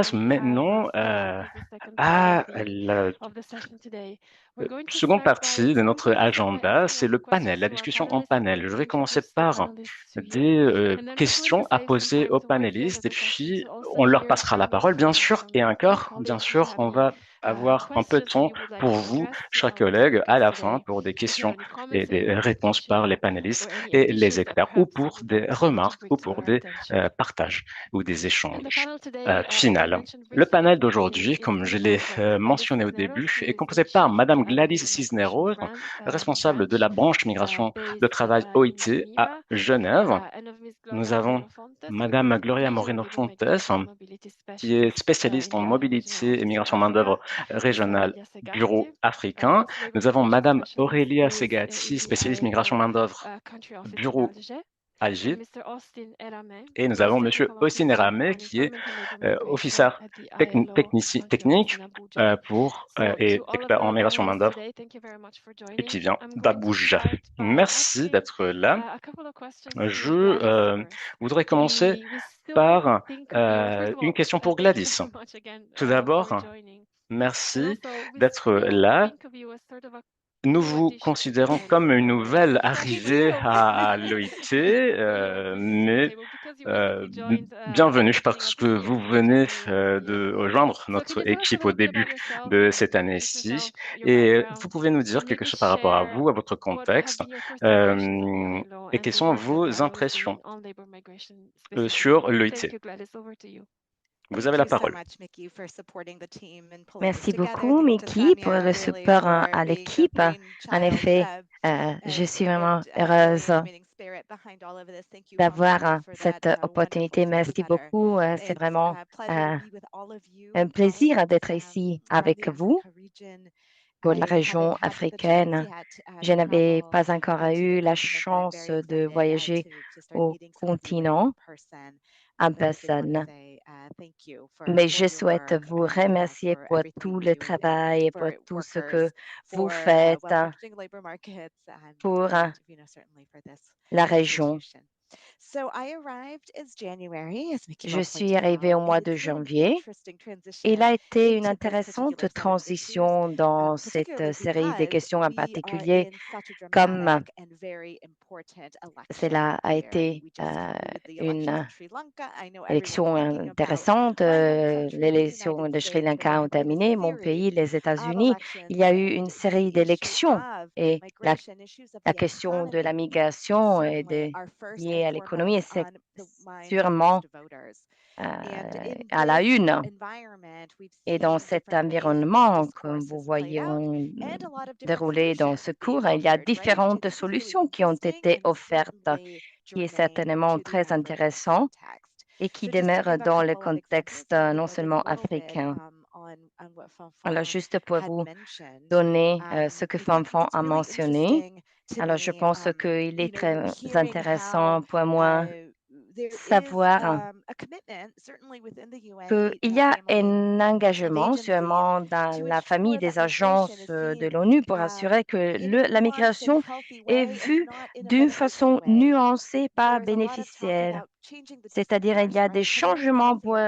passe maintenant à la seconde partie de notre agenda, c'est le panel, la discussion en panel. Je vais commencer par des questions à poser aux panélistes et puis on leur passera la parole, bien sûr, et encore, bien sûr, on va avoir un peu de temps pour vous, chers collègues, à la fin pour des questions et des réponses par les panélistes et les experts, ou pour des remarques, ou pour des partages ou des échanges finaux. Le panel d'aujourd'hui, comme je l'ai mentionné au début, est composé par Madame Gladys Cisneros, responsable de la branche migration de travail OIT à Genève. Nous avons Madame Gloria Moreno Fontes, qui est spécialiste en mobilité et migration main-d'œuvre régionale, bureau africain. Nous avons Madame Aurélia Segati, spécialiste migration main-d'œuvre, bureau Agile. Et nous avons Monsieur Hossein Ramé, qui est officer technique et expert en migration main-d'œuvre et qui vient d'Abuja. Merci d'être là. Je voudrais commencer par une question pour Gladys. Tout d'abord, merci d'être là. Nous vous considérons comme une nouvelle arrivée à l'OIT, mais bienvenue parce que vous venez de rejoindre notre équipe au début de cette année-ci. Et vous pouvez nous dire quelque chose par rapport à vous, à votre contexte, et quelles sont vos impressions sur l'OIT. Vous avez la parole. Merci beaucoup, Mickey, pour le support à l'équipe. En effet, je suis vraiment heureuse d'avoir cette opportunité. Merci beaucoup. C'est vraiment un plaisir d'être ici avec vous pour la région africaine. Je n'avais pas encore eu la chance de voyager au continent en personne. Mais je souhaite vous remercier pour tout le travail et pour tout ce que vous faites pour la région. Je suis arrivée au mois de janvier. Il a été une intéressante transition dans cette série de questions en particulier, comme cela a été une élection intéressante. L'élection de Sri Lanka ont terminé. Mon pays, les États-Unis, il y a eu une série d'élections et la question de la migration et liée à l'économie, c'est sûrement à la une. Et dans cet environnement que vous voyez dérouler dans ce cours, il y a différentes solutions qui ont été offertes, qui est certainement très intéressant et qui demeure dans le contexte non seulement africain. Alors, juste pour vous donner ce que Fanfan a mentionné, alors je pense qu'il est très intéressant pour moi savoir qu'il y a un engagement sûrement dans la famille des agences de l'ONU pour assurer que la migration est vue d'une façon nuancée, pas bénéficiaire. C'est-à-dire, il y a des changements pour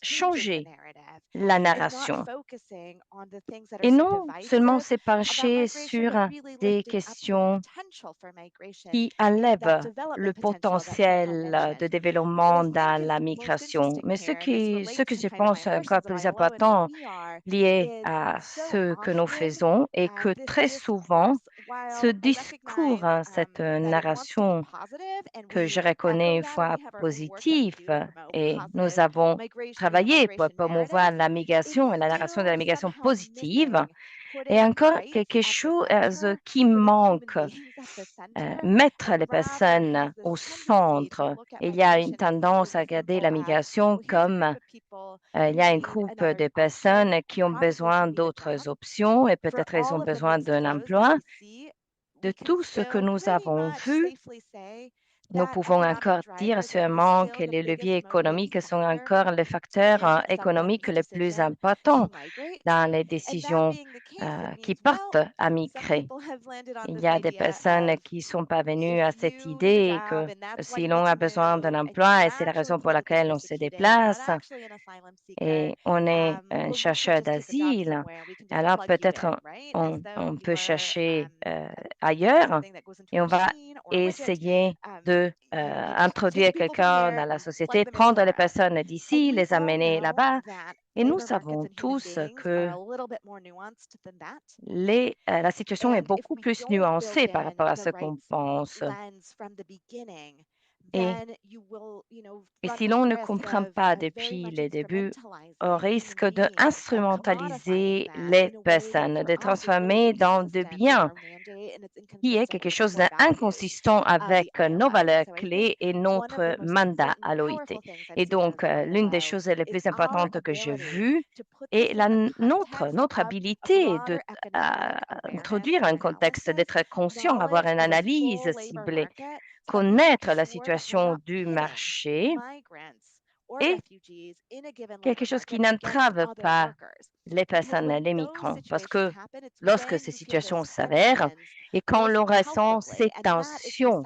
changer la narration. Et non seulement se pencher sur des questions qui enlèvent le potentiel de développement dans la migration, mais ce que je pense encore plus important lié à ce que nous faisons est que très souvent, ce discours, cette narration que je reconnais une fois positive et nous avons travaillé pour promouvoir la migration et la narration de la migration positive et encore quelque chose qui manque, mettre les personnes au centre. Il y a une tendance à regarder la migration comme il y a un groupe de personnes qui ont besoin d'autres options et peut-être ils ont besoin d'un emploi. De tout ce que nous avons vu, Nous pouvons encore dire seulement que les leviers économiques sont encore les facteurs économiques les plus importants dans les décisions qui portent à migrer. Il y a des personnes qui ne sont pas venues à cette idée que si l'on a besoin d'un emploi, et c'est la raison pour laquelle on se déplace, et on est un chercheur d'asile, alors peut-être on peut chercher ailleurs et on va essayer de introduire quelqu'un dans la société, prendre les personnes d'ici, les amener là-bas. Et nous savons tous que la situation est beaucoup plus nuancée par rapport à ce qu'on pense. Et, et si l'on ne comprend pas depuis le début, on risque d'instrumentaliser les personnes, de transformer dans de biens, qui est quelque chose d'inconsistant avec nos valeurs clés et notre mandat à l'OIT. Et donc, l'une des choses les plus importantes que j'ai vues est notre habilité de introduire un contexte, d'être conscient, avoir une analyse ciblée, connaître la situation du marché et quelque chose qui n'entrave pas les personnes, les migrants, parce que lorsque ces situations s'avèrent et quand l'on ressent ces tensions,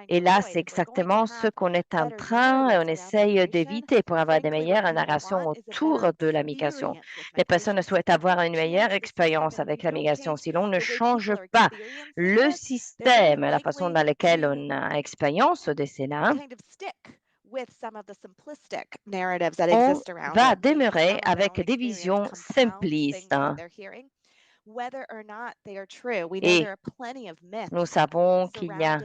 et là, c'est exactement ce qu'on est en train, on essaye d'éviter pour avoir des meilleures narrations autour de la migration. Les personnes souhaitent avoir une meilleure expérience avec la migration. Si l'on ne change pas le système, la façon dans laquelle on a expérience de cela, on va demeurer avec des visions simplistes. Et nous savons qu'il y a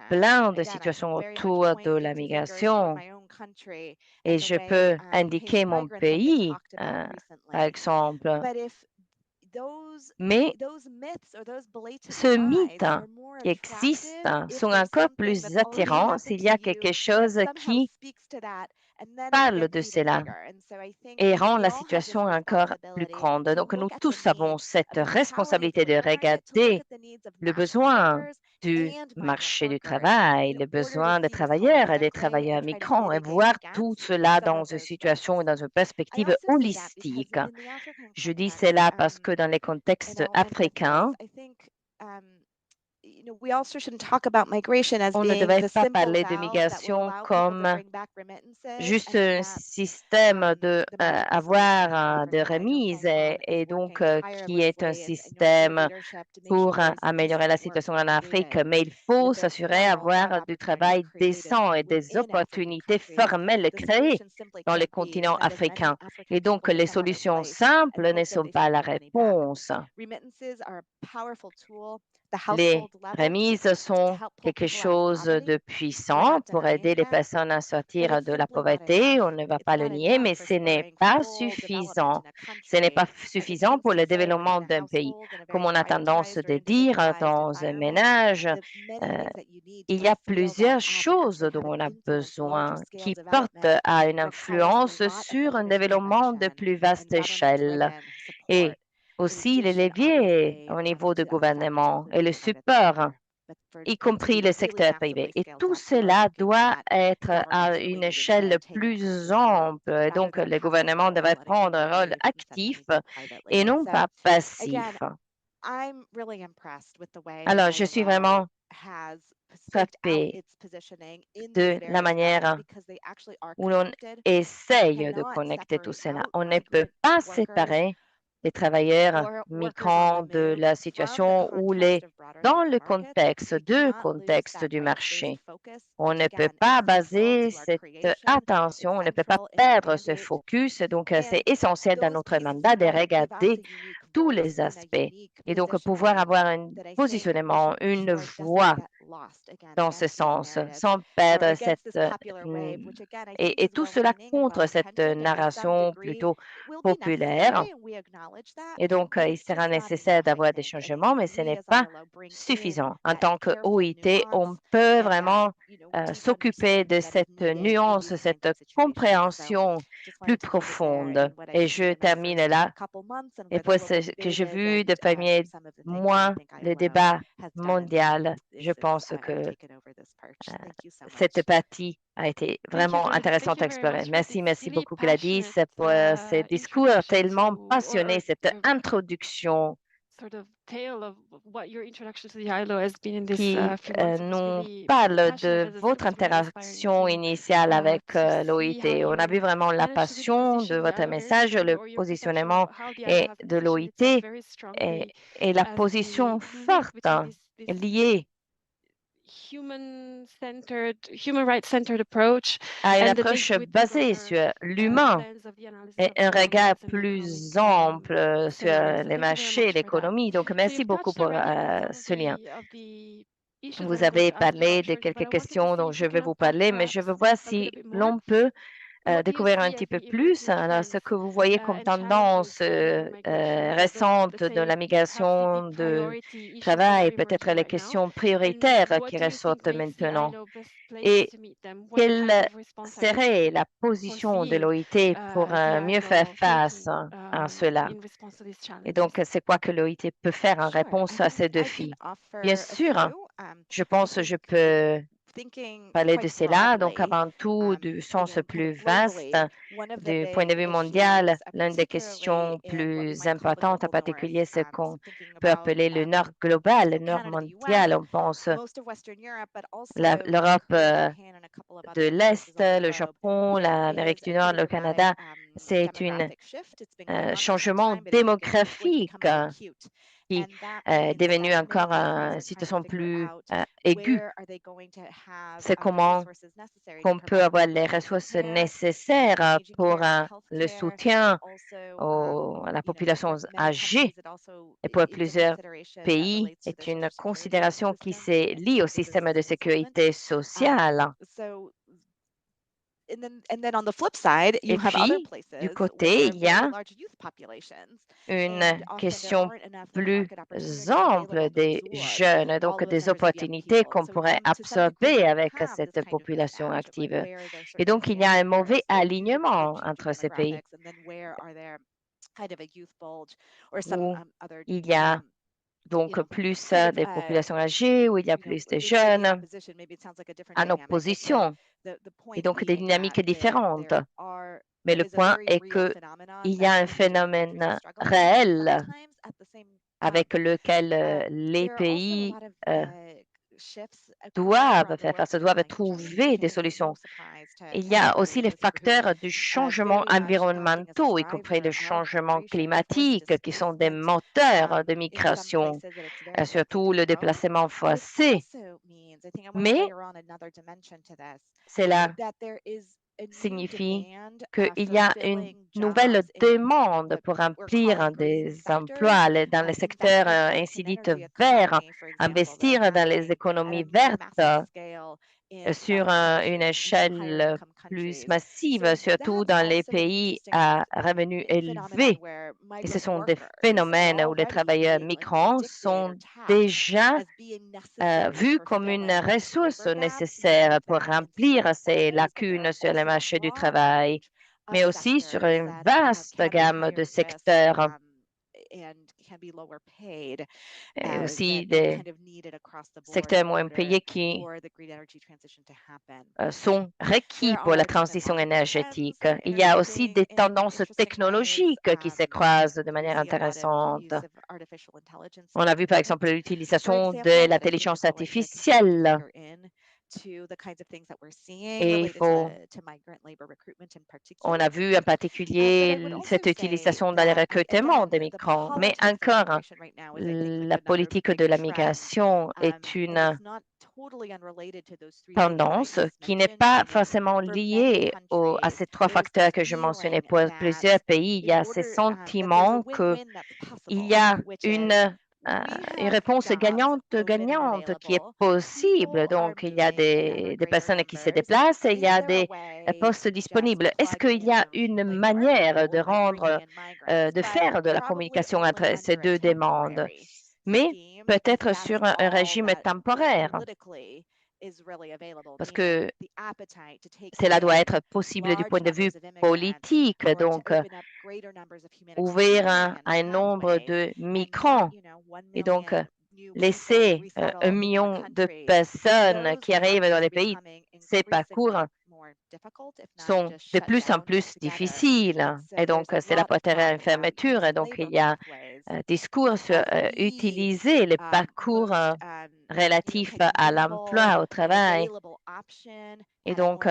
plein de situations autour de la migration et je peux indiquer mon pays, par exemple. Mais ce mythe qui existe sont encore plus attirants s'il y a quelque chose qui parle de cela et rend la situation encore plus grande. Donc, nous tous avons cette responsabilité de regarder le besoin du marché du travail, le besoin des travailleurs et des travailleurs migrants et voir tout cela dans une situation et dans une perspective holistique. Je dis cela parce que dans les contextes africains, on ne devrait pas parler de migration comme juste un système de avoir de remises et donc qui est un système pour améliorer la situation en Afrique, mais il faut s'assurer d'avoir du travail décent et des opportunités formelles créées dans le continent africain. Et donc, les solutions simples ne sont pas la réponse. Les remises sont quelque chose de puissant pour aider les personnes à sortir de la pauvreté, on ne va pas le nier, mais ce n'est pas suffisant. Ce n'est pas suffisant pour le développement d'un pays. Comme on a tendance de dire dans un ménage, il y a plusieurs choses dont on a besoin qui portent à une influence sur un développement de plus vaste échelle. Et aussi les leviers au niveau du gouvernement et le support, y compris le secteur privé. Et tout cela doit être à une échelle plus ample. Donc, le gouvernement devrait prendre un rôle actif et non pas passif. Alors, je suis vraiment frappée de la manière où l'on essaye de connecter tout cela. On ne peut pas séparer les travailleurs migrants de la situation où dans le contexte du marché. On ne peut pas baser cette attention, on ne peut pas perdre ce focus. Donc, c'est essentiel dans notre mandat de regarder tous les aspects et donc pouvoir avoir un positionnement, une voix dans ce sens, sans perdre et tout cela contre cette narration plutôt populaire. Et donc, il sera nécessaire d'avoir des changements, mais ce n'est pas suffisant. En tant que OIT, on peut vraiment s'occuper de cette nuance, cette compréhension plus profonde. Et je termine là. Et pour ce que j'ai vu de premiers mois, le débat mondial, je pense pense que cette partie a été vraiment intéressante à explorer. Merci, merci beaucoup Gladys pour ces discours tellement passionnés, cette introduction qui nous parle de votre interaction initiale avec l'OIT. On a vu vraiment la passion de votre message, le positionnement de l'OIT et la position forte liée à une approche basée sur l'humain et un regard plus ample sur les marchés, l'économie. Donc, merci beaucoup pour ce lien. Vous avez parlé de quelques questions dont je vais vous parler, mais je veux voir si l'on peut découvrir un petit peu plus alors, ce que vous voyez comme tendance récente de la migration de travail, peut-être les questions prioritaires qui ressortent maintenant. Et quelle serait la position de l'OIT pour mieux faire face à cela? Et donc, c'est quoi que l'OIT peut faire en réponse à ces défis? Bien sûr, je pense que je peux parler de cela. Donc, avant tout, du sens plus vaste, du point de vue mondial, l'une des questions plus importantes, en particulier ce qu'on peut appeler le nord global, le nord mondial. On pense l'Europe de l'Est, le Japon, l'Amérique du Nord, le Canada. C'est un changement démographique qui est devenu encore une situation plus aiguë. C'est comment qu'on peut avoir les ressources nécessaires pour le soutien à la population âgée et pour plusieurs pays est une considération qui se lie au système de sécurité sociale. Et puis, du côté, il y a une question plus ample des jeunes, donc des opportunités qu'on pourrait absorber avec cette population active. Et donc, il y a un mauvais alignement entre ces pays où il y a donc plus des populations âgées, où il y a plus de jeunes en opposition et donc des dynamiques différentes. Mais le point est qu'il y a un phénomène réel avec lequel les pays doivent faire face, doivent trouver des solutions. Il y a aussi les facteurs du changement environnementaux, y compris le changement climatique, qui sont des moteurs de migration, surtout le déplacement forcé. Mais cela signifie qu'il y a une nouvelle demande pour remplir des emplois dans les secteurs ainsi dits verts, investir dans les économies vertes sur une échelle plus massive, surtout dans les pays à revenus élevés. Et ce sont des phénomènes où les travailleurs migrants sont déjà vus comme une ressource nécessaire pour remplir ces lacunes sur le marché du travail, mais aussi sur une vaste gamme de secteurs et aussi des secteurs moins payés qui sont requis pour la transition énergétique. Il y a aussi des tendances technologiques qui se croisent de manière intéressante. On a vu par exemple l'utilisation de l'intelligence artificielle. Et on a vu en particulier cette utilisation dans les recrutements des migrants, mais encore, la politique de la migration est une tendance qui n'est pas forcément liée à ces trois facteurs que je mentionnais. Pour plusieurs pays, il y a ce sentiment qu'il y a une réponse gagnante-gagnante qui est possible. Donc, il y a des personnes qui se déplacent et il y a des postes disponibles. Est-ce qu'il y a une manière de faire de la communication entre ces deux demandes, mais peut-être sur un régime temporaire? Parce que cela doit être possible du point de vue politique, donc ouvrir un nombre de migrants. Et donc, laisser 1 million de personnes qui arrivent dans les pays, ces parcours sont de plus en plus difficiles. Et donc, c'est la portée à une fermeture. Et donc, il y a discours sur utiliser les parcours relatifs à l'emploi, au travail. Et donc,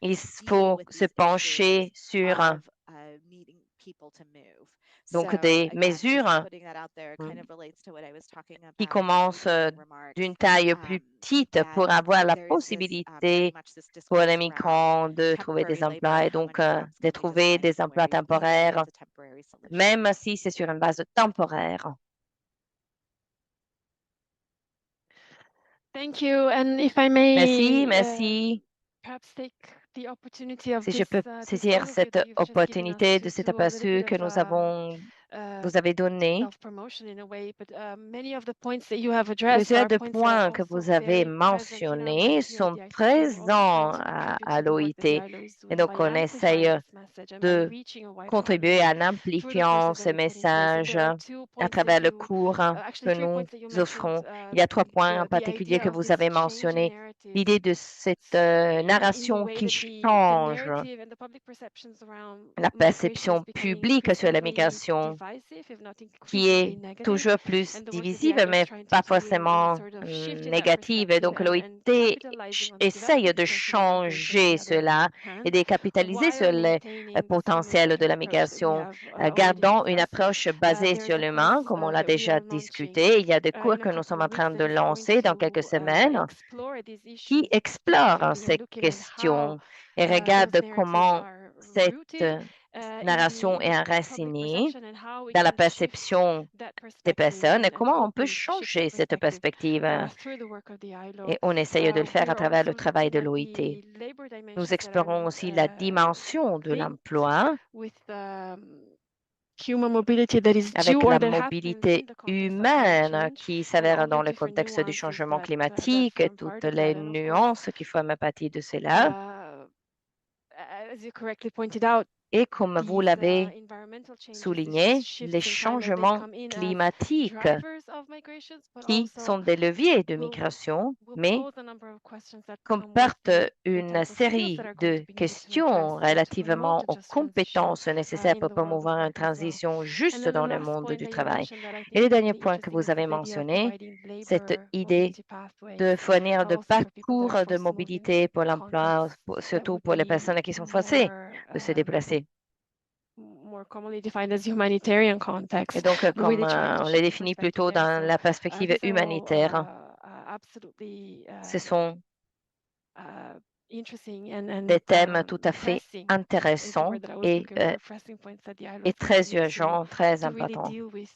il faut se pencher sur donc des mesures qui commencent d'une taille plus petite pour avoir la possibilité pour les migrants de trouver des emplois et donc de trouver des emplois temporaires, même si c'est sur une base temporaire. Thank you. And if I may, Merci. perhaps take the opportunity of Si je this, peux this saisir overview cette that you've just given us opportunité de to cet do a little aperçu bit que vous avez donné, self-promotion in a way, but many of the points that you have addressed plusieurs are des points that are points que also vous avez very present in our mentionnés work here at sont the ILO. We're also trying présents to contribute à to the work that the l'OIT. ILO is Et doing donc, by on amplifying essaye this message and by de reaching a wider contribuer audience en through the courses amplifiant that ces we put in place. And messages there are two à points that travers le you, cours actually que three nous points that you mentioned. offrons. Il y a 3 points en The particulier idea que of vous this avez changing mentionnés. narrative L'idée de cette in a narration way qui that the change narrative and the public perceptions around la migration is perception becoming publique sur la increasingly migration divisive, if not qui increasingly est negative. toujours plus And the work that the divisive, ILO is mais trying to pas do in forcément sort of shifting that négative. Et perspective donc, and l'OIT capitalizing on the essaye development de potential of migration on changer the other cela et hand, de capitaliser sur while le maintaining the potentiel de human-centered la approach that we migration, have already gardant une discussed. approche basée There's sur a course l'humain, comme on l'a that we déjà are launching discuté. Il y a des cours in a que nous couple sommes of en weeks train that de is going lancer dans quelques to semaines explore these qui issues explorent specifically and ces looking at how questions et those regardent narratives comment are cette rooted narration est in the public enracinée perception and how we dans la can shift perception that des perspective personnes et and comment on peut hoping to shift that changer cette perspective perspective. through the work of the ILO. Et on essaye de le faire We à are travers le also travail looking de at l'OIT. the labor Nous dimensions that explorons are aussi la dimension de linked l'emploi with human mobility that is due avec or la that happens mobilité in the context of climate humaine change qui and s'avère all the dans le different contexte du nuances changement that climatique et form toutes part of les that. And of course, nuances qui forment partie de cela. as you correctly pointed out, Et comme vous these l'avez environmental changes, these souligné, les shifts in climate, they changements come in as climatiques drivers of migrations, but qui also sont des leviers de will migration, mais pose a number of questions that come with comportent the une type of skills that série are going to de be needed to questions address to relativement promote a aux just transition compétences nécessaires in pour the world of promouvoir une work as well. transition And juste then the dans le last monde point du that you travail. mentioned that I Et think le is dernier really point que interesting vous is avez this idea of mentionné, providing cette labor idée mobility pathways de fournir de also for people that are parcours de forced to move in mobilité pour l'emploi, contexts that surtout would pour les be personnes qui sont forcées de se déplacer. more commonly defined as humanitarian Et contexts, donc, but comme really trying to on les shift the définit perspective plutôt there. dans la perspective These are all humanitaire, absolutely ce sont interesting des and thèmes tout à fait pressing is the intéressants word that I was looking for, pressing points that the ILO et feels très it needs urgents, très to really importants, deal with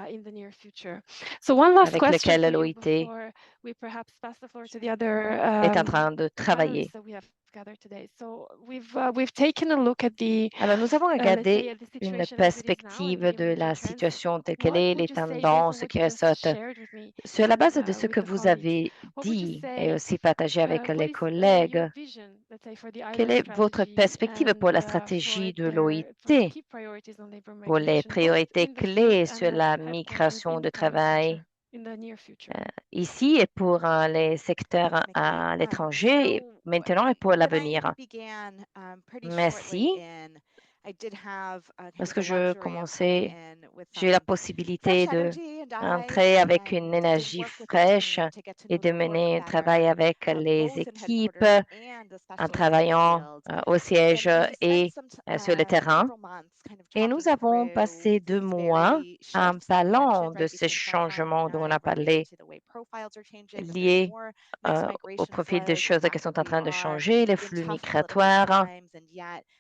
in the near future. So one last avec question lesquels for you l'OIT before we perhaps pass the floor to the other est en train de panelists travailler. that we have gathered today. So we've taken a look at the Alors, nous avons let's say regardé at the une situation as it is now in perspective de la emerging trends. situation telle qu'elle What est, would les you say based on tendances what qui you just ressortent. shared with me Sur la base de ce with que the vous colleagues? avez What would you dit et say aussi partagé avec what les is your collègues, vision, let's say, for the quelle ILO est votre strategy perspective and pour la for stratégie de for the l'OIT, key priorities on labor pour les migration, both priorités in the field clés and sur at la headquarters migration in de the coming future, travail in the near future? ici et pour les secteurs à l'étranger, maintenant et pour l'avenir? Merci. Parce que j'ai eu la possibilité d'entrer avec une énergie fraîche et de mener un travail avec les équipes en travaillant au siège et sur le terrain. Et nous avons passé 2 mois en parlant de ces changements dont on a parlé liés au profil des choses qui sont en train de changer, les flux migratoires.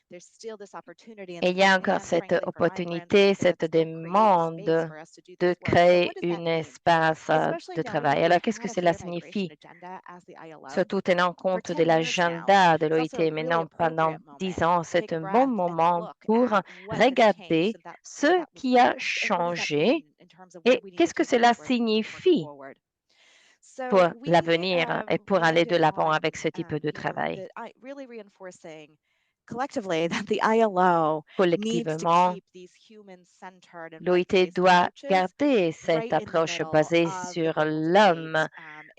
Et il y a encore cette opportunité, cette demande de créer un espace de travail. Alors, qu'est-ce que cela signifie? Surtout tenant compte de l'agenda de l'OIT maintenant pendant 10 ans, c'est un bon moment pour regarder ce qui a changé et qu'est-ce que cela signifie pour l'avenir et pour aller de l'avant avec ce type de travail. Collectivement, l'OIT doit garder cette approche basée sur l'homme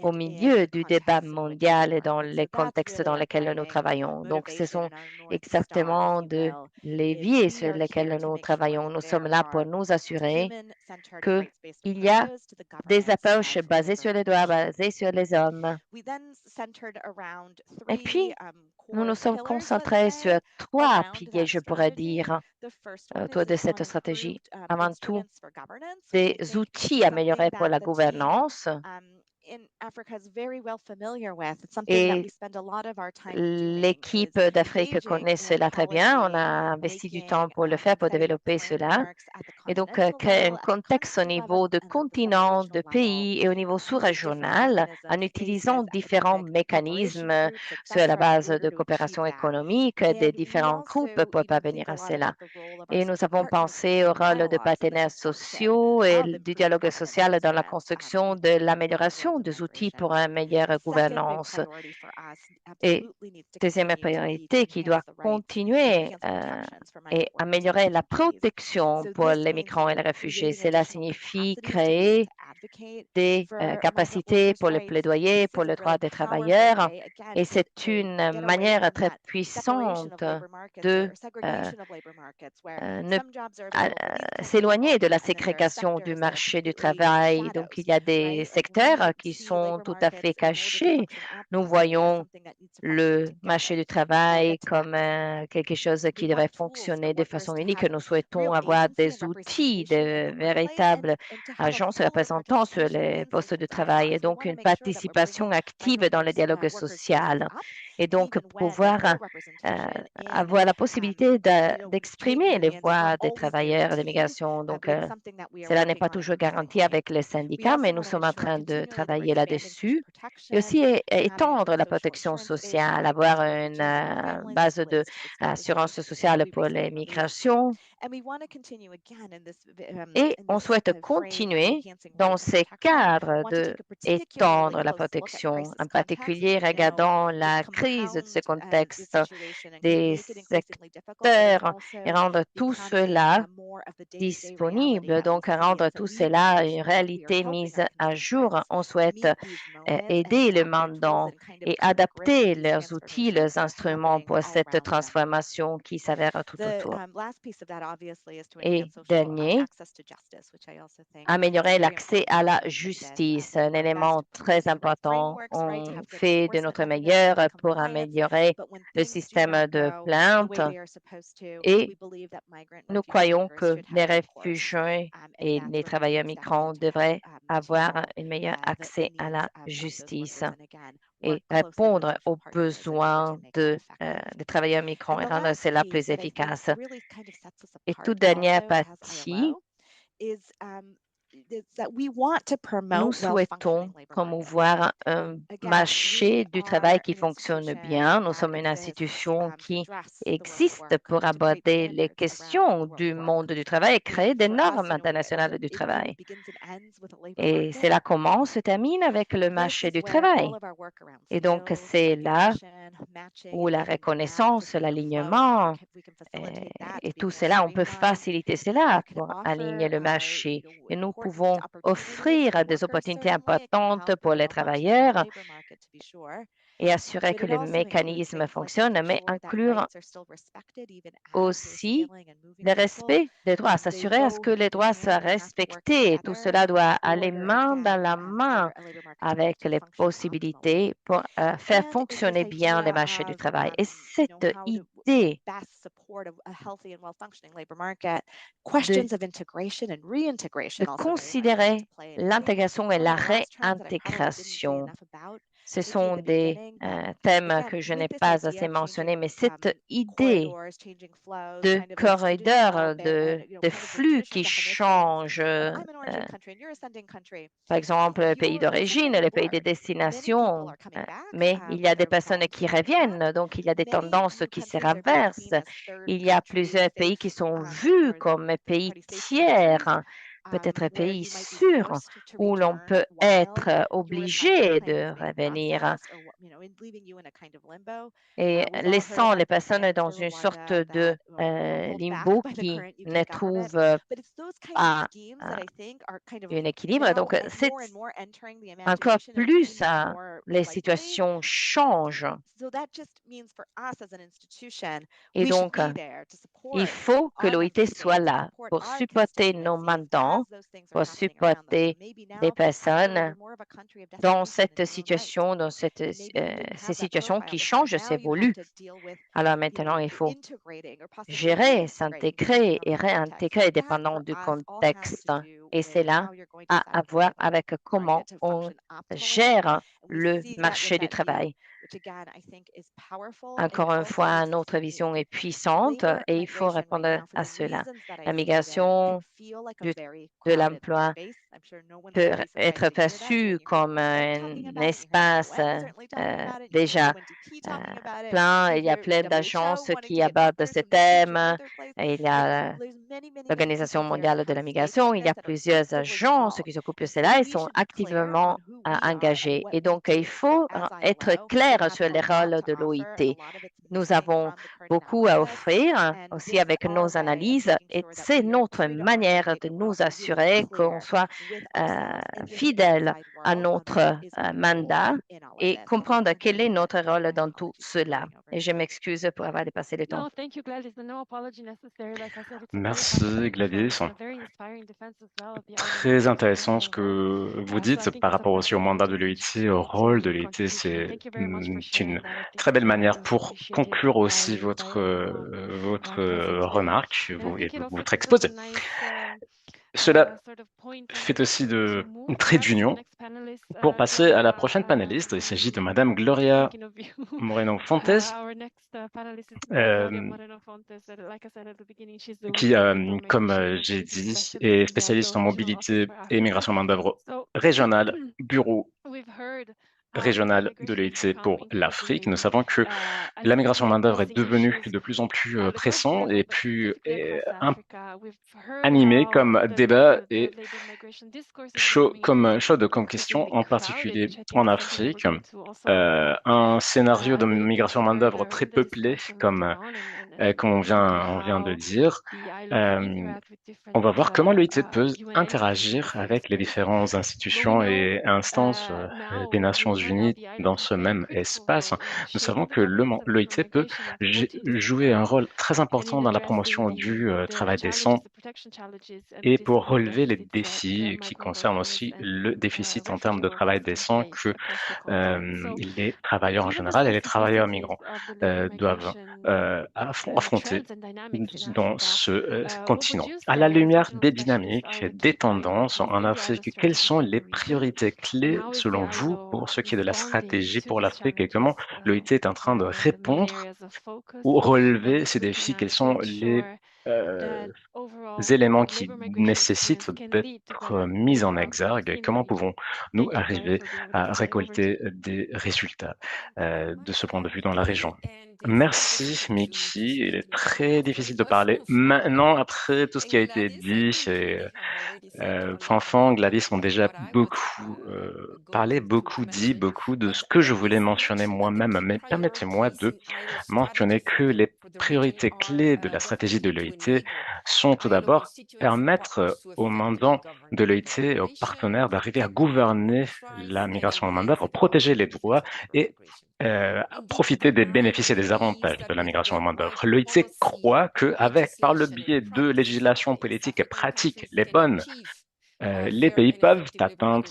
au milieu du débat mondial et dans les contextes dans lesquels nous travaillons. Donc, ce sont exactement de leviers sur lesquels nous travaillons. Nous sommes là pour nous assurer qu'il y a des approches basées sur les droits, basées sur les hommes. Et puis, nous nous sommes concentrés sur trois piliers, je pourrais dire, autour de cette stratégie. Avant tout, des outils améliorés pour la gouvernance et l'équipe d'Afrique connaît cela très bien. On a investi du temps pour le faire, pour développer cela. Et donc, créer un contexte au niveau de continent, de pays et au niveau sous-régional en utilisant différents mécanismes sur la base de coopération économique des différents groupes pour parvenir à cela. Et nous avons pensé au rôle de partenaires sociaux et du dialogue social dans la construction de l'amélioration des outils pour une meilleure gouvernance. Et deuxième priorité qui doit continuer et améliorer la protection pour les migrants et les réfugiés. Cela signifie créer des capacités pour le plaidoyer, pour le droit des travailleurs. Et c'est une manière très puissante de s'éloigner de la ségrégation du marché du travail. Donc, il y a des secteurs qui sont tout à fait cachés. Nous voyons le marché du travail comme quelque chose qui devrait fonctionner de façon unique. Nous souhaitons avoir des outils, de véritables agences représentants sur les postes de travail et donc une participation active dans le dialogue social et donc pouvoir avoir la possibilité d'exprimer les voix des travailleurs de migration. Donc, cela n'est pas toujours garanti avec les syndicats, mais nous sommes en train de travailler là-dessus. Et aussi étendre la protection sociale, avoir une base d'assurance sociale pour les migrations. Et on souhaite continuer dans ces cadres d'étendre la protection, en particulier regardant la crise de ce contexte des secteurs et rendre tout cela disponible, donc rendre tout cela une réalité mise à jour. On souhaite aider les mandants et adapter leurs outils, leurs instruments pour cette transformation qui s'avère tout autour. Et dernier, améliorer l'accès à la justice, un élément très important. On fait de notre meilleur pour améliorer le système de plainte et nous croyons que les réfugiés et les travailleurs migrants devraient avoir un meilleur accès à la justice et répondre aux besoins des travailleurs migrants et rendre cela plus efficace. Et toute dernière partie, nous souhaitons promouvoir un marché du travail qui fonctionne bien. Nous sommes une institution qui existe pour aborder les questions du monde du travail et créer des normes internationales du travail. Et cela commence et termine avec le marché du travail. Et donc, c'est là où la reconnaissance, l'alignement et tout cela, on peut faciliter cela pour aligner le marché. Et nous pouvons offrir des opportunités importantes pour les travailleurs et assurer que le mécanisme fonctionne, mais inclure aussi le respect des droits, s'assurer à ce que les droits soient respectés. Tout cela doit aller main dans la main avec les possibilités pour faire fonctionner bien les marchés du travail. Et cette idée de considérer l'intégration et la réintégration. Ce sont des thèmes que je n'ai pas assez mentionnés, mais cette idée de corridors, de flux qui changent, par exemple, le pays d'origine, le pays de destination, mais il y a des personnes qui reviennent, donc il y a des tendances qui se renversent. Il y a plusieurs pays qui sont vus comme pays tiers peut-être un pays sûr où l'on peut être obligé de revenir et laissant les personnes dans une sorte de limbo qui ne trouve pas un équilibre. Donc, c'est encore plus, les situations changent. Et donc, il faut que l'OIT soit là pour supporter nos mandants, pour supporter des personnes dans cette situation, dans ces situations qui changent, s'évoluent. Alors maintenant, il faut gérer, s'intégrer et réintégrer dépendant du contexte. Et c'est là à voir avec comment on gère le marché du travail. Encore une fois, notre vision est puissante et il faut répondre à cela. La migration de l'emploi peut être perçue comme un espace déjà plein. Il y a plein d'agences qui abordent ce thème. Il y a l'Organisation mondiale de la migration. Il y a plusieurs agences qui s'occupent de cela et sont activement engagées. Et donc, il faut être clair sur les rôles de l'OIT. Nous avons beaucoup à offrir aussi avec nos analyses et c'est notre manière de nous assurer qu'on soit fidèle à notre mandat et comprendre quel est notre rôle dans tout cela. Et je m'excuse pour avoir dépassé le temps. Merci Gladys. Très intéressant ce que vous dites par rapport aussi au mandat de l'OIT, au rôle de l'OIT. C'est une très belle manière pour conclure aussi votre remarque et votre exposé. Cela fait aussi de trait d'union pour passer à la prochaine panéliste. Il s'agit de Madame Gloria Moreno Fontes, qui, comme j'ai dit, est spécialiste en mobilité et migration main-d'œuvre régionale, bureau régional de l'OIT pour l'Afrique. Nous savons que la migration main-d'œuvre est devenue de plus en plus pressante et plus animée comme débat et chaude comme question, en particulier en Afrique. Un scénario de migration main-d'œuvre très peuplé, comme on vient de dire. On va voir comment l'OIT peut interagir avec les différentes institutions et instances des Nations Unies dans ce même espace. Nous savons que l'OIT peut jouer un rôle très important dans la promotion du travail décent et pour relever les défis qui concernent aussi le déficit en termes de travail décent que les travailleurs en général et les travailleurs migrants doivent affronter dans ce continent. À la lumière des dynamiques, des tendances en Afrique, quelles sont les priorités clés selon vous pour ce qui est de la stratégie pour l'Afrique et comment l'OIT est en train de répondre ou relever ces défis? Quels sont les éléments qui nécessitent d'être mis en exergue et comment pouvons-nous arriver à récolter des résultats de ce point de vue dans la région? Merci, Mickey. Il est très difficile de parler maintenant après tout ce qui a été dit. Fanfan, Gladys ont déjà beaucoup parlé, beaucoup dit, beaucoup de ce que je voulais mentionner moi-même. Mais permettez-moi de mentionner que les priorités clés de la stratégie de l'OIT sont tout d'abord permettre aux mandants de l'OIT et aux partenaires d'arriver à gouverner la migration en main-d'œuvre, protéger les droits et profiter des bénéfices et des avantages de la migration en main-d'œuvre. L'OIT croit par le biais de législation politique et pratique, les bonnes, les pays peuvent atteindre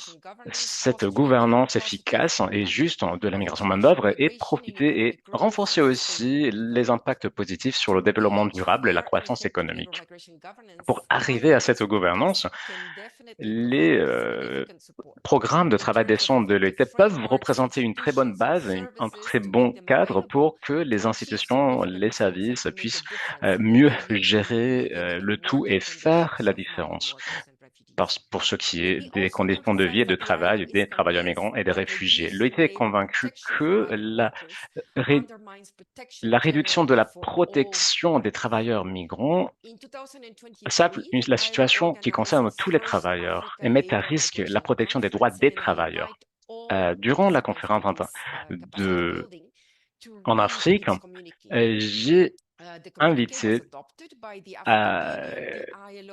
cette gouvernance efficace et juste de la migration main-d'œuvre et profiter et renforcer aussi les impacts positifs sur le développement durable et la croissance économique. Pour arriver à cette gouvernance, les programmes de travail décent de l'OIT peuvent représenter une très bonne base, un très bon cadre pour que les institutions, les services puissent mieux gérer le tout et faire la différence. pour ce qui est des conditions de vie et de travail des travailleurs migrants et des réfugiés. L'OIT est convaincu que la réduction de la protection des travailleurs migrants sape la situation qui concerne tous les travailleurs et met à risque la protection des droits des travailleurs. Durant la conférence en Afrique, j'ai invité à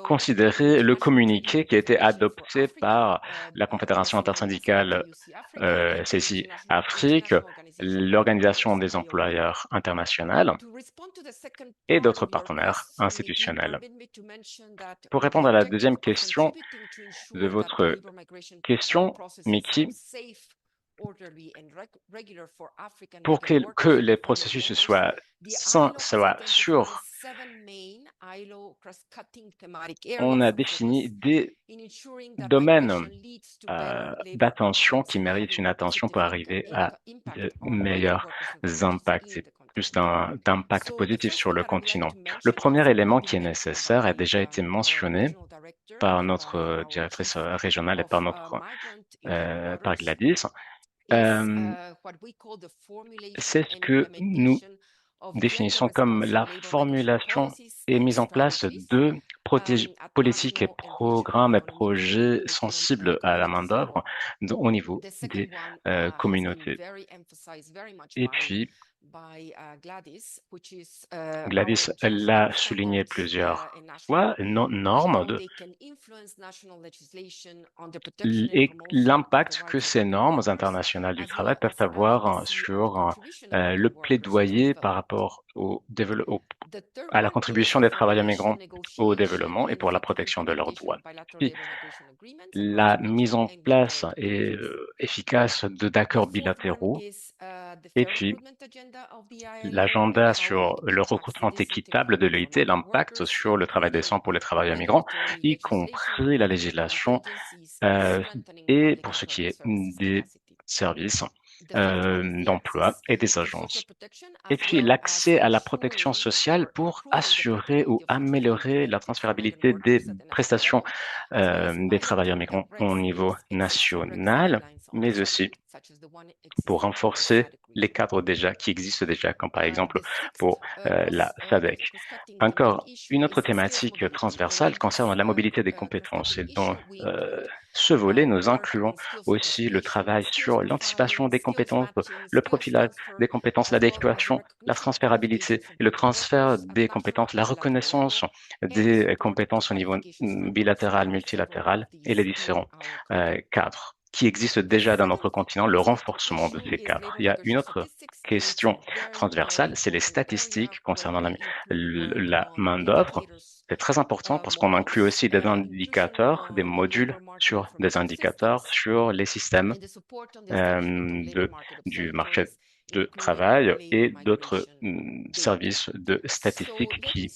considérer le communiqué qui a été adopté par la Confédération intersyndicale CCI Afrique, l'Organisation des employeurs internationale et d'autres partenaires institutionnels. Pour répondre à la deuxième question de votre question, Mickey, pour que les processus soient sûrs, on a défini des domaines d'attention qui méritent une attention pour arriver à de meilleurs impacts et plus d'impact positif sur le continent. Le premier élément qui est nécessaire a déjà été mentionné par notre directrice régionale et par Gladys. C'est ce que nous définissons comme la formulation et mise en place de politiques et programmes et projets sensibles à la main-d'œuvre au niveau des communautés. Et puis, Gladys l'a souligné plusieurs fois, normes et l'impact que ces normes internationales du travail peuvent avoir sur le plaidoyer par rapport à la contribution des travailleurs migrants au développement et pour la protection de leurs droits. Puis, la mise en place efficace d'accords bilatéraux et puis l'agenda sur le recrutement équitable de l'OIT, l'impact sur le travail décent pour les travailleurs migrants, y compris la législation et pour ce qui est des services d'emploi et des agences. Et puis l'accès à la protection sociale pour assurer ou améliorer la transférabilité des prestations des travailleurs migrants au niveau national, mais aussi pour renforcer les cadres qui existent déjà, comme par exemple pour la SADC. Encore, une autre thématique transversale concerne la mobilité des compétences. Et dans ce volet, nous incluons aussi le travail sur l'anticipation des compétences, le profilage des compétences, l'adéquation, la transférabilité et le transfert des compétences, la reconnaissance des compétences au niveau bilatéral, multilatéral et les différents cadres qui existent déjà dans notre continent, le renforcement de ces cadres. Il y a une autre question transversale, c'est les statistiques concernant la main-d'œuvre. C'est très important parce qu'on inclut aussi des indicateurs, des modules sur des indicateurs sur les systèmes du marché de travail et d'autres services de statistiques qui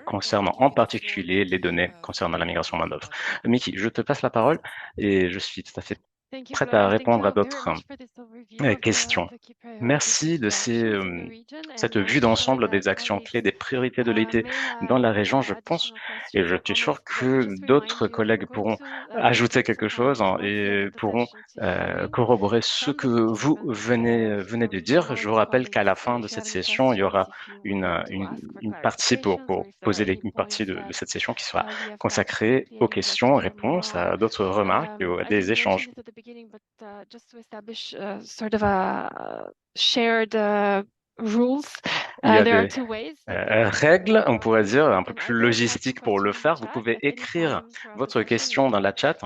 concernent en particulier les données concernant la migration main-d'œuvre. Mickey, je te passe la parole et je suis tout à fait prête à répondre à d'autres questions. Merci de cette vue d'ensemble des actions clés, des priorités de l'OIT dans la région, je pense, et je suis sûr que d'autres collègues pourront ajouter quelque chose et pourront corroborer ce que vous venez de dire. Je vous rappelle qu'à la fin de cette session, il y aura une partie pour poser une partie de cette session qui sera consacrée aux questions, réponses, à d'autres remarques et à des échanges. Just to establish sort of a shared rules. Il y a des règles, on pourrait dire, un peu plus logistiques pour le faire. Vous pouvez écrire votre question dans la chat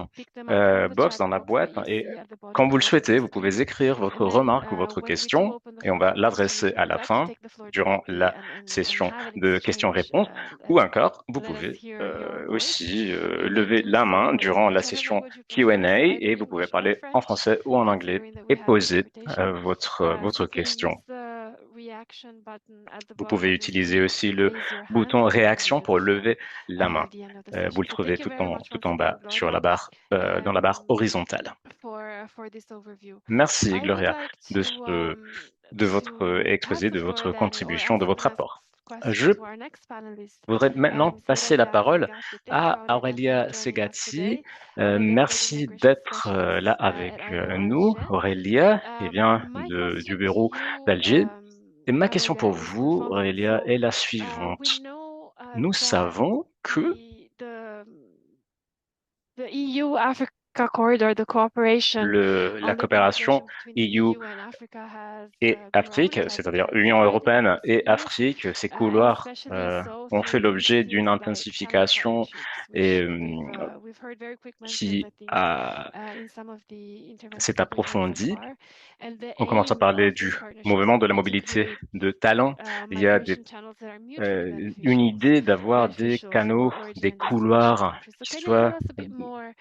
box, dans la boîte, et quand vous le souhaitez, vous pouvez écrire votre remarque ou votre question, et on va l'adresser à la fin, durant la session de questions-réponses, ou encore, vous pouvez aussi lever la main durant la session Q&A, et vous pouvez parler en français ou en anglais et poser votre question. Vous pouvez utiliser aussi le bouton réaction pour lever la main. Vous le trouvez tout en bas sur la barre, dans la barre horizontale. Merci Gloria de votre exposé, de votre contribution, de votre rapport. Je to our next panelist. voudrais maintenant passer la Aurelia parole Segasti, thank you, à Aurelia, for Aurelia joining us Segatti. today. Aurelia is an Merci immigration d'être là specialist avec at Alger nous. Origin. Aurelia, qui vient My du question to bureau you, d'Alger. Et ma question Aurelia, pour is the vous, following. Aurelia, est la We suivante. know Nous that savons que the EU-Africa corridor, the cooperation la on the coopération integration between the EU EU and Africa has et grown, Afrique, it has c'est-à-dire Union intensified in européenne recent et years, Afrique, ces couloirs especially so ont fait through l'objet d'une initiatives like channel intensification partnerships, et which we've heard very quick mentions, qui I think, in some of the interventions s'est that we've heard so approfondie. far. And the On commence à aim parler of du these partnerships mouvement de would la be to mobilité create de talents. Il y a migration channels that are une mutually idée d'avoir des beneficial canaux, for origin des and destination couloirs countries. So qui can you tell soient us a bit more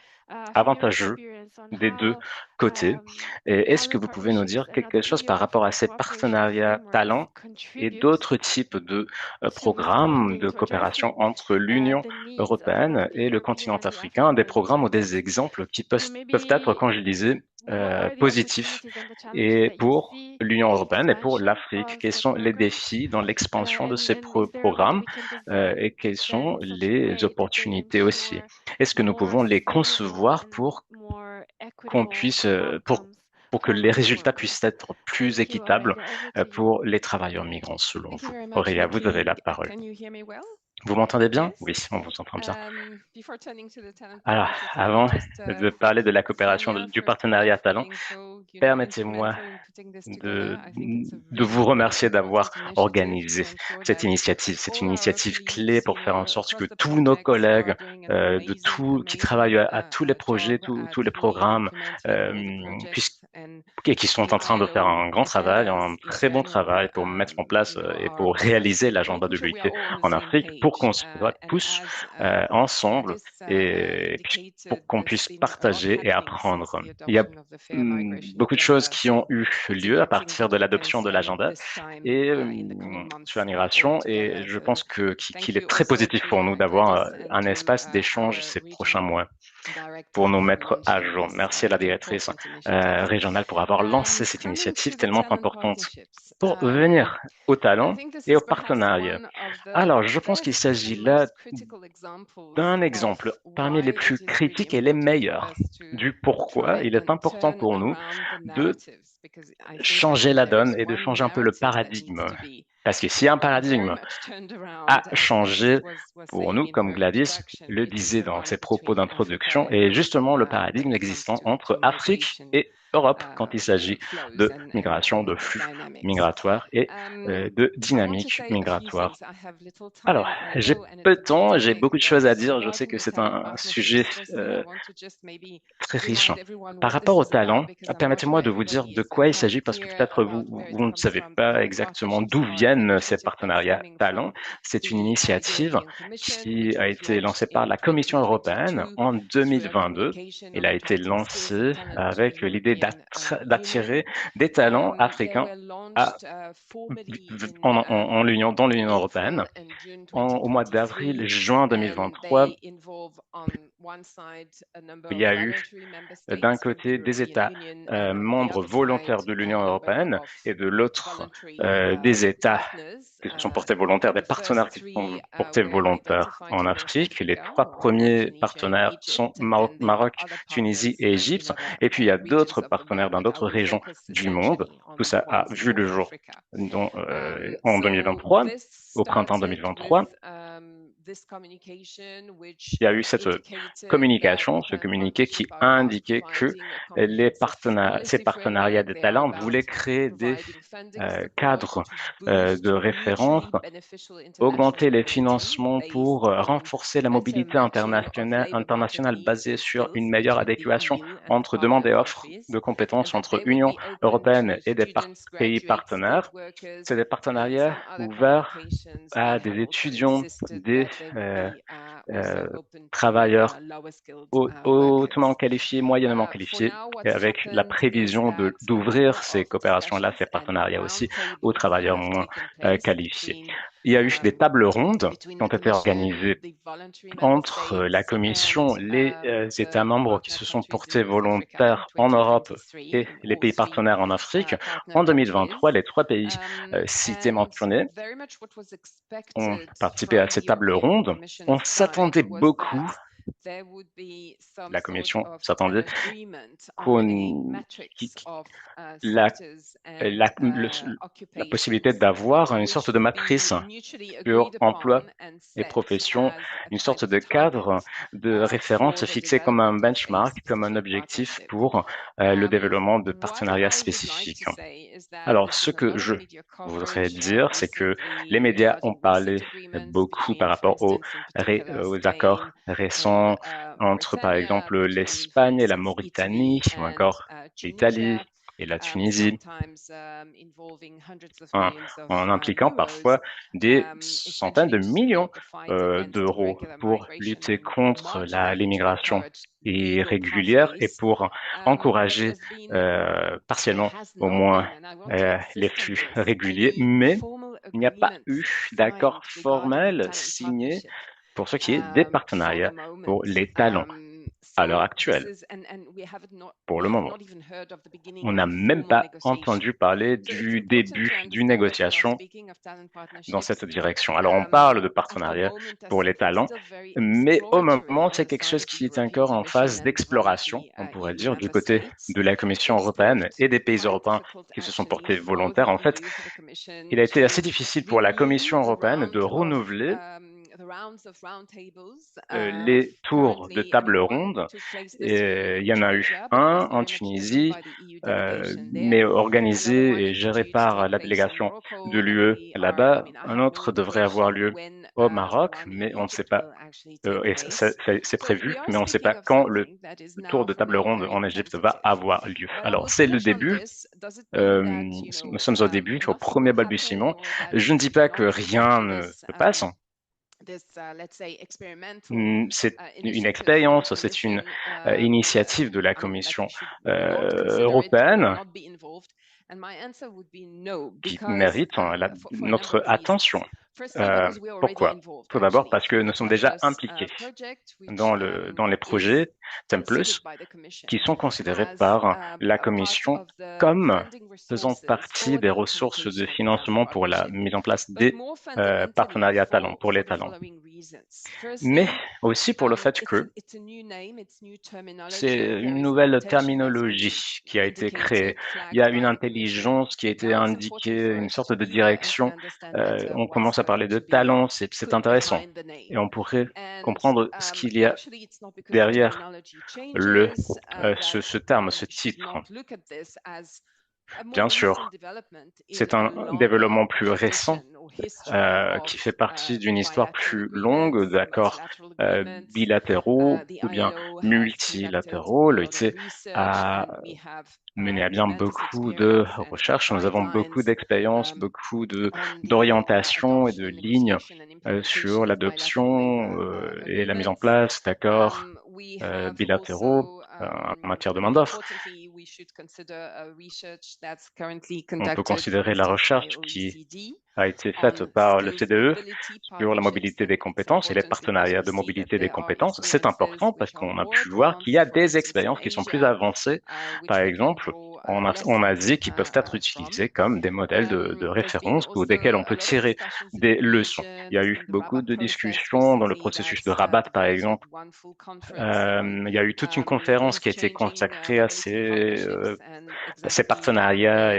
from your avantageux experience on des deux how côtés. Et est-ce que talent vous pouvez nous partnerships dire and quelque other chose par rapport à EU-Africa ces cooperation partenariats frameworks talents et contribute d'autres types de to programmes responding, de to addressing coopération entre l'Union the needs of some of européenne the et le European continent and the africain, des African programmes ou des markets? exemples qui You know, peuvent être, maybe quand je disais, what are the positifs opportunities and the challenges et that you pour see l'Union in the européenne et pour expansion l'Afrique? of Quels such sont les programs? défis dans l'expansion de ces And is there a way that programmes we can design et quelles sont them in such a les way that they opportunités aussi? ensure Est-ce que nous more pouvons les favorable concevoir and pour more qu'on equitable puisse, outcomes pour que for les migrant résultats workers? puissent être plus Thank you, équitables Aurelia. Over to you. pour les travailleurs migrants, selon Thank you vous? very much, Aurélia, vous avez Nikki. la parole. Can you hear me well? Vous m'entendez bien? Yes. Oui, on vous entend bien. Before turning to the talent Alors, partnerships, let me avant just de thank parler de la coopération, Sonia du first of all partenariat for talent, being so, permettez-moi instrumental in putting this de, together. I think it's a de vous really remercier d'avoir important initiative to organisé ensure cette that initiative. C'est une all our initiative clé colleagues, pour faire en sorte que across the tous nos projects collègues are doing an amazing, qui travaillent amazing à tous les projets, job tous at les really programmes, implementing all the puissent projects. And et qui sont en train de faire ILO un grand travail, un agendas in très bon travail general, pour mettre en place et pour réaliser l'agenda making de sure we are l'UIT all on the en same Afrique pour page. qu'on soit And tous as ensemble Gladys et indicated, pour qu'on there's puisse been a lot partager et happening since apprendre. the Il y a adoption of the Fair Migration beaucoup de choses Agenda. qui ont So eu it's a lieu à good thing partir that de we can l'adoption de spend l'agenda this time et in the coming sur months la all migration. Et together. je So pense thank qu'il est you très also positif pour to nous d'avoir Gladys and un to espace d'échange our ces prochains regional mois pour director nous for mettre à launching jour. this Merci à la directrice important initiative. régionale pour avoir lancé cette Coming initiative to the tellement talent importante. partnerships, Pour venir au I talent think this et au is perhaps partenariat. one of the Alors, je pense qu'il best s'agit and là most critical examples d'un of exemple parmi les why plus it is really critiques et les important for meilleurs us to du pourquoi try il est and important turn pour nous around the de narratives, because I think changer if la there is donne et de one changer un peu le narrative that needs paradigme. to be Parce que s'il y a un very paradigme much turned à around, as Gladys changer was pour saying nous, in comme her Gladys introduction, le it is disait the dans one ses propos between Africa d'introduction, and est Europe justement le when paradigme it comes existant entre to Afrique migration et Europe quand il s'agit flows de and migration, de flux dynamics. migratoires et de I want to dynamique say a few migratoire. things. I have little Alors, time, I j'ai know, and peu it's de a big temps, j'ai topic, beaucoup de but choses à dire. Je sais regarding que the c'est talent un sujet partnerships, firstly, I want to just maybe très riche. remind everyone Par what this rapport au is talent, about, because I'm not sure permettez-moi de vous dire everybody de is quoi il s'agit entirely parce que clear peut-être about where it vous ne comes savez from. The pas talent exactement partnerships d'où are an viennent ces initiative that is partenariats coming talents. from C'est une the initiative European Commission, qui which a was été lancée launched par in la Commission européenne 2022 en through a 2022. communication Elle on a été attracting skills and lancée talent to the avec l'idée European Union. d'attirer des talents They africains were à, launched formally in dans l'Union européenne April and June au mois d'avril, 2023, juin and 2023. they involve on one side a number Il y of a eu voluntary member d'un states from the côté des European États Union, and on the membres other side volontaires de a l'Union number européenne of et de l'autre voluntary des États partners. qui se sont portés volontaires, des The first partenaires qui se sont three portés were volontaires identified en for North Afrique. Les Africa, trois Rwanda, premiers Tunisia, and partenaires sont Egypt, and then there are Maroc, other Tunisie partners et in Égypte. other Et puis il y a regions d'autres of the partenaires world, dans but I d'autres will régions focus du monde. essentially on Tout the ça a ones in vu le North jour Africa. en So 2023, this au printemps started with 2023. this communication, which Il y a eu cette indicated that communication, ce communiqué qui partnership are a about indiqué que finding a comprehensive ces policy partenariats framework. des They are talents about voulaient créer des providing funding support cadres to de boost référence, mutually beneficial international augmenter les mobility financements pour based on renforcer la better mobilité matching of labor market internationale needs basée and sur une skills meilleure between the adéquation EU and the entre demande partner et offre countries, de and compétences that entre they would Union be open européenne to et des students, pays graduates, skilled partenaires. workers, C'est des and partenariats some other ouverts communications. à They des have also étudiants, insisted des that they would be euh, also open to travailleurs lower skilled hautement workers. qualifiés, moyennement For qualifiés, now, et what's avec la happened is prévision that a d'ouvrir number ces of coopérations-là, discussions ces and partenariats aussi aux roundtables travailleurs have moins taken place qualifiés. between il y a eu des tables rondes qui ont été organisées entre la Commission, les États membres qui se sont portés volontaires en Europe et les pays partenaires en Afrique. En 2023, les 3 pays cités mentionnés ont participé à ces tables rondes. On s'attendait beaucoup, la Commission s'attendait la possibilité d'avoir une sorte de matrice sur emploi et profession, une sorte de cadre de référence fixé comme un benchmark, comme un objectif pour le développement de partenariats spécifiques. Alors, ce que je voudrais dire, c'est que les médias ont parlé beaucoup par rapport aux accords récents entre, par exemple, l'Espagne et la Mauritanie, ou encore l'Italie et la Tunisie, en impliquant parfois des centaines de millions d'euros pour lutter contre l'immigration irrégulière et pour encourager partiellement au moins les flux réguliers, mais il n'y a pas eu d'accord formel signé pour ce qui est des partenariats pour les talents à l'heure actuelle, pour le moment. On n'a même pas entendu parler du début d'une négociation dans cette direction. Alors, on parle de partenariat pour les talents, mais au moment, c'est quelque chose qui est encore en phase d'exploration, on pourrait dire, du côté de la Commission européenne et des pays européens qui se sont portés volontaires. En fait, il a été assez difficile pour la Commission européenne de renouveler les tours de table ronde. Il y en a eu un en Tunisie, mais organisé et géré par la délégation de l'UE là-bas. Un autre devrait avoir lieu au Maroc, mais on ne sait pas, et c'est prévu, mais on ne sait pas quand le tour de table ronde en Égypte va avoir lieu. Alors, c'est le début. Nous sommes au début, au premier balbutiement. Je ne dis pas que rien ne se passe. C'est une expérience, c'est une initiative de la Commission européenne qui mérite notre attention. Pourquoi? Tout d'abord parce que nous sommes déjà impliqués dans les projets Templus qui sont considérés par la Commission comme faisant partie des ressources de financement pour la mise en place des partenariats talents, pour les talents. Mais aussi pour le fait que c'est une nouvelle terminologie qui a été créée. Il y a une intelligence qui a été indiquée, une sorte de direction. On commence à parler de talent, c'est intéressant. Et on pourrait comprendre ce qu'il y a derrière ce terme, ce titre. Bien sûr, c'est un développement plus récent qui fait partie d'une histoire plus longue d'accords bilatéraux ou bien multilatéraux. L'OIT a mené à bien beaucoup de recherches. Nous avons beaucoup d'expérience, beaucoup d'orientation et de lignes sur l'adoption et la mise en place d'accords bilatéraux en matière de main-d'œuvre. On peut considérer la recherche qui a été faite par le CDE sur la mobilité des compétences et les partenariats de mobilité des compétences. C'est important parce qu'on a pu voir qu'il y a des expériences qui sont plus avancées, par exemple en Asie, qui peuvent être utilisées comme des modèles de référence ou desquels on peut tirer des leçons. Il y a eu beaucoup de discussions dans le processus de Rabat, par exemple. Il y a eu toute une conférence qui a été consacrée à ces partenariats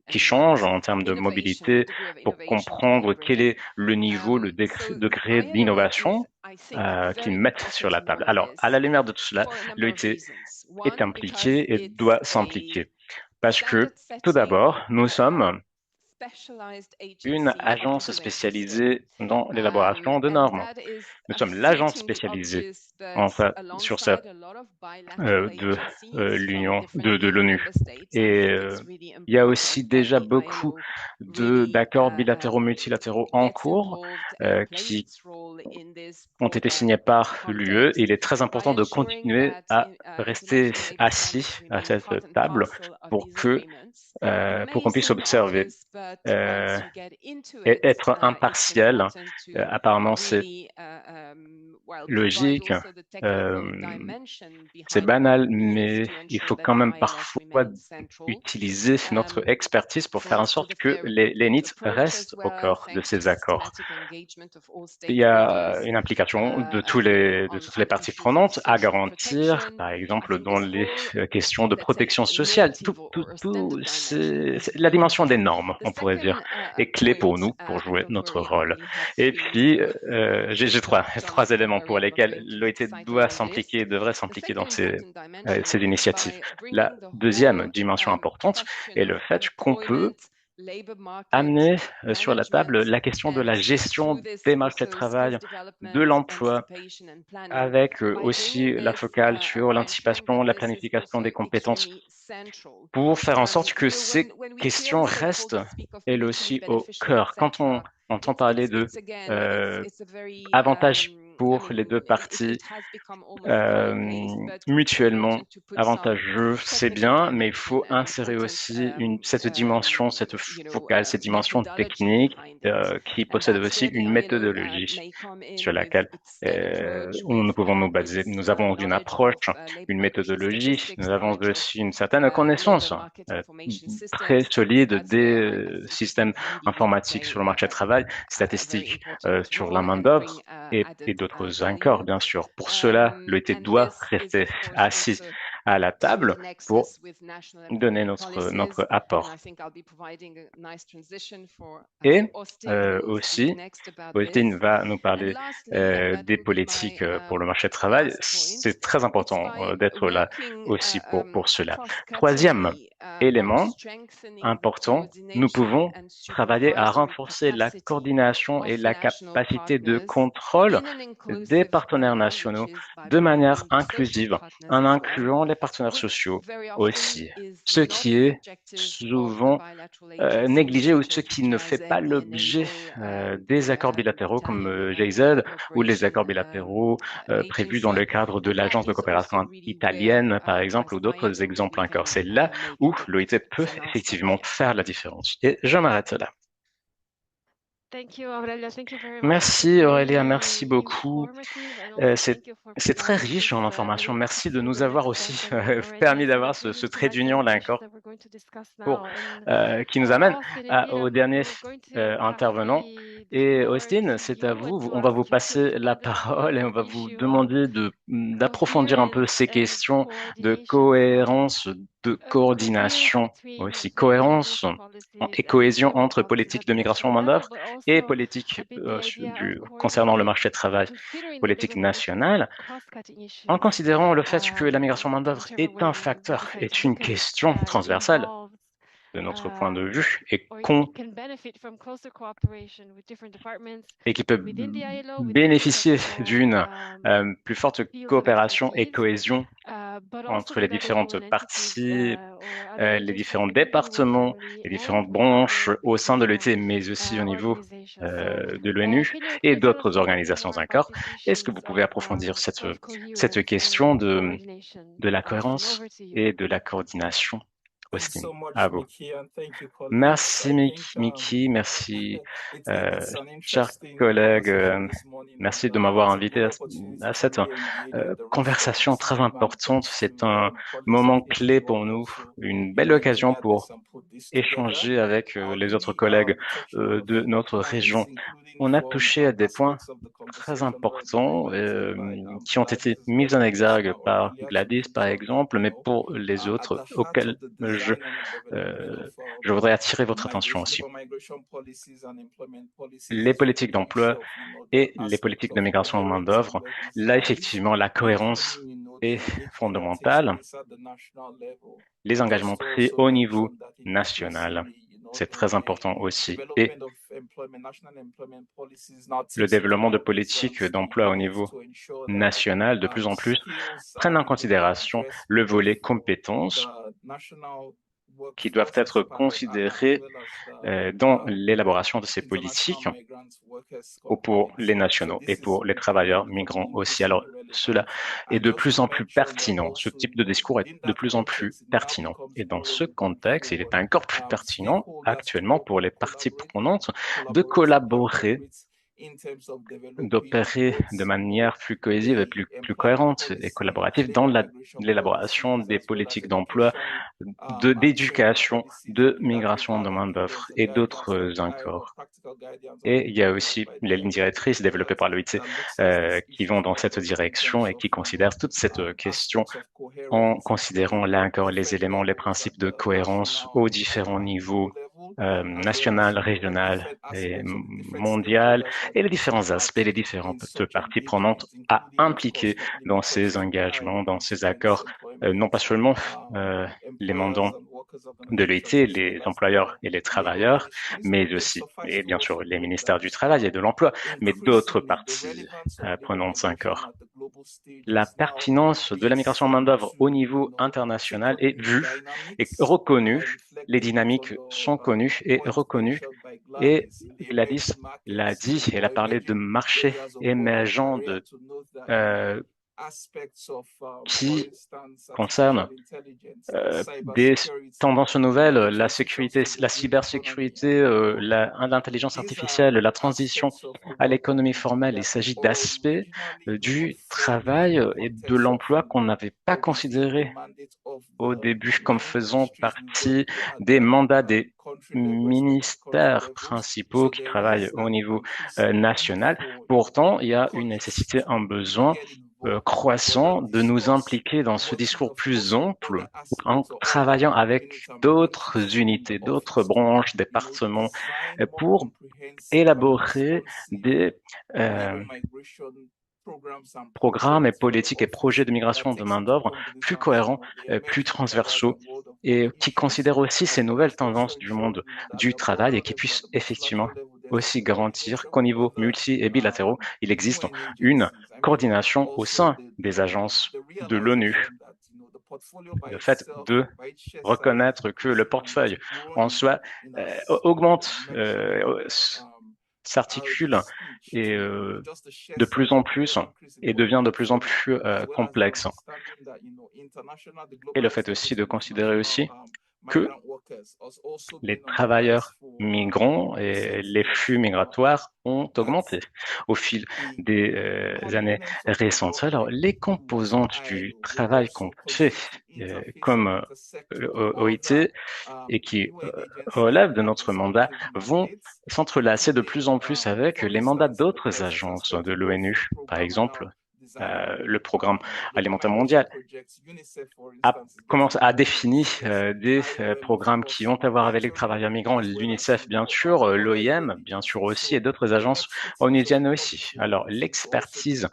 qui changent en termes de mobilité pour comprendre quel est le niveau, le degré d'innovation qu'ils mettent sur la table. Alors, à la lumière de tout cela, l'OIT est impliqué et doit s'impliquer. Parce que, tout d'abord, nous sommes une agence spécialisée dans l'élaboration de normes. Nous sommes l'agence spécialisée sur ça de l'ONU. Et il y a aussi déjà beaucoup d'accords bilatéraux, multilatéraux en cours qui ont été signés par l'UE. Il est très important de continuer à rester assis à cette table pour qu'on puisse observer et être impartial. Apparemment, c'est logique, c'est banal, mais il faut quand même parfois utiliser notre expertise pour faire en sorte que les NEET restent au cœur de ces accords. Il y a une implication de toutes les parties prenantes à garantir, par exemple, dans les questions de protection sociale. La dimension des normes, on pourrait dire, est clé pour nous pour jouer notre rôle. Et puis, j'ai trois éléments pour lesquels l'OIT devrait s'impliquer dans ces initiatives. La deuxième dimension importante est le fait qu'on peut amener sur la table la question de la gestion des marchés de travail, de l'emploi, avec aussi la focale sur l'anticipation, la planification des compétences, pour faire en sorte que ces questions restent, elles aussi, au cœur. Quand on entend parler de avantages pour les deux parties, mutuellement avantageux, c'est bien, mais il faut insérer aussi cette dimension, cette focale, cette dimension technique qui possède aussi une méthodologie sur laquelle nous pouvons nous baser. Nous avons une approche, une méthodologie, nous avons aussi une certaine connaissance très solide des systèmes informatiques sur le marché du travail, statistiques sur la main-d'œuvre et d'autres encore, bien sûr. Pour cela, l'OIT doit rester assis à la table pour donner notre apport. Et aussi, Austin va nous parler des politiques pour le marché du travail. C'est très important d'être là aussi pour cela. Troisième élément important, nous pouvons travailler à renforcer la coordination et la capacité de contrôle des partenaires nationaux de manière inclusive, en incluant les partenaires sociaux aussi, ce qui est souvent négligé ou ce qui ne fait pas l'objet des accords bilatéraux comme GIZ ou les accords bilatéraux prévus dans le cadre de l'Agence de coopération italienne, par exemple, ou d'autres exemples encore. C'est là où l'OIT peut effectivement faire la différence. Et je m'arrête là. Merci Aurélia, merci beaucoup. C'est très riche en informations. Merci de nous avoir aussi permis d'avoir ce trait d'union là encore qui nous amène au dernier intervenant. Et Austin, c'est à vous. On va vous passer la parole et on va vous demander d'approfondir un peu ces questions de cohérence, de coordination, aussi cohérence et cohésion entre politique de migration main-d'œuvre et politique concernant le marché du travail, politique nationale, en considérant le fait que la migration main-d'œuvre est un facteur, est une question transversale de notre point de vue et qui peut bénéficier d'une plus forte coopération et cohésion entre les différentes parties, les différents départements, les différentes branches au sein de l'OIT, mais aussi au niveau de l'ONU et d'autres organisations encore. Est-ce que vous pouvez approfondir cette question de la cohérence et de la coordination? Austin, à vous. Merci Mickey, merci chers collègues, merci de m'avoir invité à cette conversation très importante. C'est un moment clé pour nous, une belle occasion pour échanger avec les autres collègues de notre région. On a touché à des points très importants qui ont été mis en exergue par Gladys, par exemple, mais pour les autres auxquels je voudrais attirer votre attention aussi. Les politiques d'emploi et les politiques de migration en main-d'œuvre, là, effectivement, la cohérence est fondamentale. Les engagements pris au niveau national, c'est très important aussi. Et le développement de politiques d'emploi au niveau national, de plus en plus, prennent en considération le volet compétences qui doivent être considérés dans l'élaboration de ces politiques pour les nationaux et pour les travailleurs migrants aussi. Alors, cela est de plus en plus pertinent. Ce type de discours est de plus en plus pertinent. Et dans ce contexte, il est encore plus pertinent actuellement pour les parties prenantes de collaborer, d'opérer de manière plus cohésive et plus cohérente et collaborative dans l'élaboration des politiques d'emploi, d'éducation, de migration de main-d'œuvre et d'autres encore. Et il y a aussi les lignes directrices développées par l'OIT qui vont dans cette direction et qui considèrent toute cette question en considérant là encore les éléments, les principes de cohérence aux différents niveaux national, régional et mondial, et les différents aspects, les différentes parties prenantes à impliquer dans ces engagements, dans ces accords, non pas seulement les mandants de l'OIT, les employeurs et les travailleurs, mais aussi, et bien sûr, les ministères du Travail et de l'Emploi, mais d'autres parties prenantes encore. La pertinence de la migration en main-d'œuvre au niveau international est vue et reconnue. Les dynamiques sont connues et reconnues. Et Gladys l'a dit, elle a parlé de marchés émergents qui concernent des tendances nouvelles, la sécurité, la cybersécurité, l'intelligence artificielle, la transition à l'économie formelle. Il s'agit d'aspects du travail et de l'emploi qu'on n'avait pas considérés au début comme faisant partie des mandats des ministères principaux qui travaillent au niveau national. Pourtant, il y a une nécessité, un besoin croissant de nous impliquer dans ce discours plus ample en travaillant avec d'autres unités, d'autres branches, départements pour élaborer des programmes et politiques et projets de migration de main-d'œuvre plus cohérents, plus transversaux et qui considèrent aussi ces nouvelles tendances du monde du travail et qui puissent effectivement aussi garantir qu'au niveau multi et bilatéraux, il existe une coordination au sein des agences de l'ONU. Le fait de reconnaître que le portefeuille en soi augmente, s'articule et de plus en plus et devient de plus en plus complexe. Et le fait aussi de considérer aussi que les travailleurs migrants et les flux migratoires ont augmenté au fil des années récentes. Alors, les composantes du travail qu'on fait comme OIT et qui relèvent de notre mandat vont s'entrelacer de plus en plus avec les mandats d'autres agences de l'ONU, par exemple le programme alimentaire mondial a défini des programmes qui ont à voir avec les travailleurs migrants, l'UNICEF bien sûr, l'OIM bien sûr aussi, et d'autres agences onusiennes aussi. Alors l'expertise,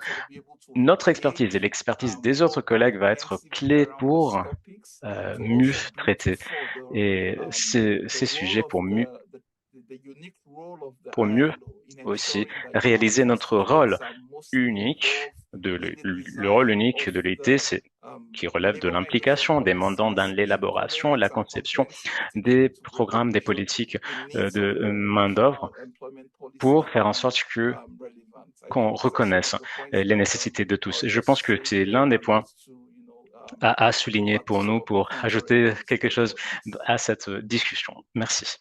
notre expertise et l'expertise des autres collègues va être clé pour mieux traiter et ces sujets pour mieux aussi réaliser notre rôle unique, le rôle unique de l'OIT, c'est qui relève de l'implication des mandants dans l'élaboration et la conception des programmes, des politiques de main-d'œuvre pour faire en sorte qu'on reconnaisse les nécessités de tous. Je pense que c'est l'un des points à souligner pour nous, pour ajouter quelque chose à cette discussion. Merci.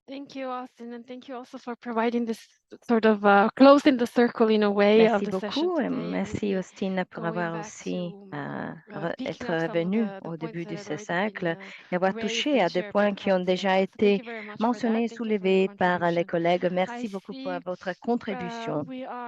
Thank you, Austin, and thank you also for providing this sort of closing the circle in a way Merci of the session beaucoup et today. merci Austin pour going avoir back aussi picking être up some of revenu the au points début that de have ce already cercle been et avoir raised touché à and des shared points by qui ont déjà participants. So thank été you very much for that. mentionnés, Thank you for your soulevés par les contribution. collègues. I Merci beaucoup pour see votre contribution. we are